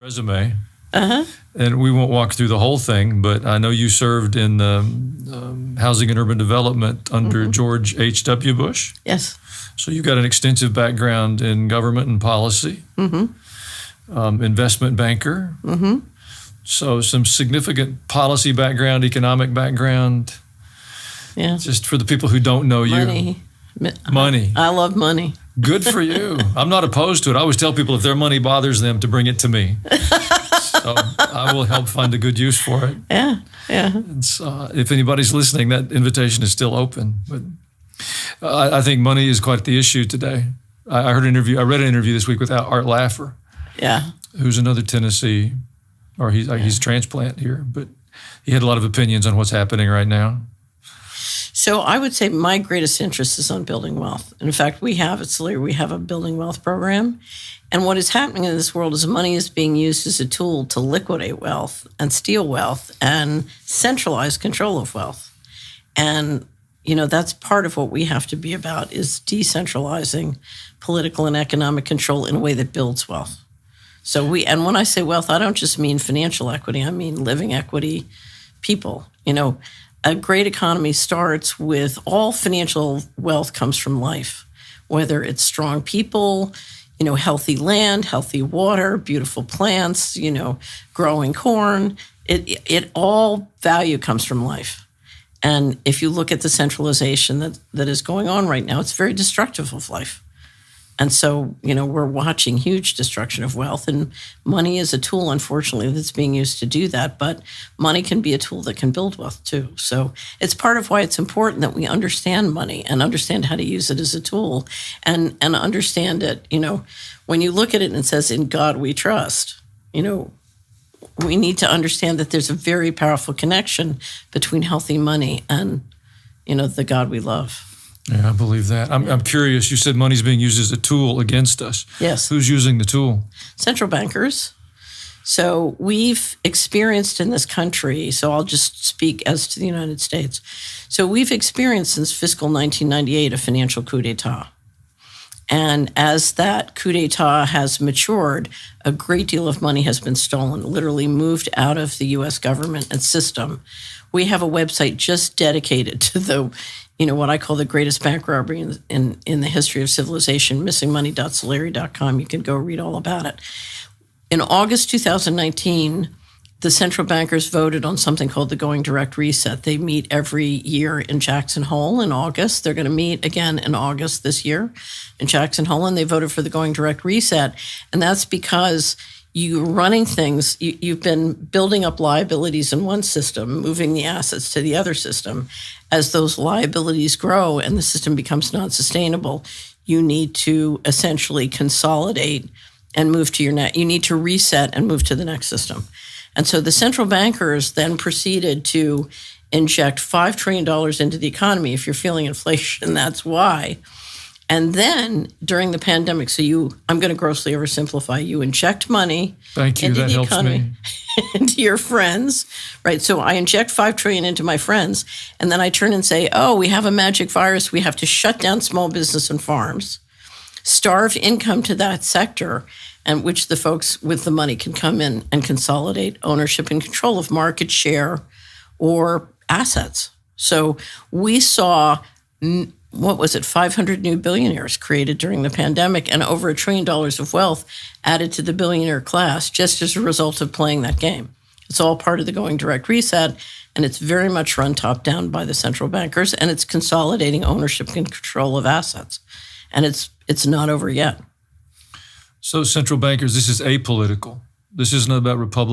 resume, Uh-huh. and we won't walk through the whole thing, but I know you served in housing and urban development under George H.W. Bush. Yes. So you've got an extensive background in government and policy, investment banker. So some significant policy background, economic background. Yeah. Just for the people who don't know you. Money. I love money. Good for you. I'm not opposed to it. I always tell people if their money bothers them to bring it to me. So I will help find a good use for it. Yeah, yeah. If anybody's listening, that invitation is still open. But I think money is quite the issue today. I read an interview this week with Art Laffer. Yeah. Who's another Tennessee, or he's transplant here, but he had a lot of opinions on what's happening right now. So I would say my greatest interest is on building wealth. In fact, we have a building wealth program. And what is happening in this world is money is being used as a tool to liquidate wealth and steal wealth and centralize control of wealth. And, that's part of what we have to be about is decentralizing political and economic control in a way that builds wealth. And when I say wealth, I don't just mean financial equity. I mean living equity, people. A great economy starts with all financial wealth comes from life, whether it's strong people, healthy land, healthy water, beautiful plants, growing corn. It all value comes from life. And if you look at the centralization that is going on right now, it's very destructive of life. And so, we're watching huge destruction of wealth, and money is a tool, unfortunately, that's being used to do that. But money can be a tool that can build wealth too. So it's part of why it's important that we understand money and understand how to use it as a tool and understand it. When you look at it and it says, "In God we trust," we need to understand that there's a very powerful connection between healthy money and, the God we love. Yeah, I believe that. I'm curious. You said money's being used as a tool against us. Yes. Who's using the tool? Central bankers. So we've experienced in this country, so I'll just speak as to the United States. So we've experienced since fiscal 1998 a financial coup d'etat. And as that coup d'etat has matured, a great deal of money has been stolen, literally moved out of the U.S. government and system. We have a website just dedicated to what I call the greatest bank robbery in the history of civilization, missingmoney.solari.com. You can go read all about it. In August 2019, the central bankers voted on something called the Going Direct Reset. They meet every year in Jackson Hole in August. They're going to meet again in August this year in Jackson Hole, and they voted for the Going Direct Reset. And that's because you're running things, you've been building up liabilities in one system, moving the assets to the other system. As those liabilities grow and the system becomes non-sustainable, you need to essentially consolidate and move to you need to reset and move to the next system. And so the central bankers then proceeded to inject $5 trillion into the economy. If you're feeling inflation, that's why. And then during the pandemic, I'm going to grossly oversimplify, you inject money into the economy, into your friends, right? So I inject $5 trillion into my friends, and then I turn and say, oh, we have a magic virus. We have to shut down small business and farms, starve income to that sector, and which the folks with the money can come in and consolidate ownership and control of market share or assets. So we saw 500 new billionaires created during the pandemic and over $1 trillion of wealth added to the billionaire class just as a result of playing that game. It's all part of the Going Direct Reset, and it's very much run top down by the central bankers, and it's consolidating ownership and control of assets. And it's not over yet. So central bankers, this is apolitical. This isn't about Republicans.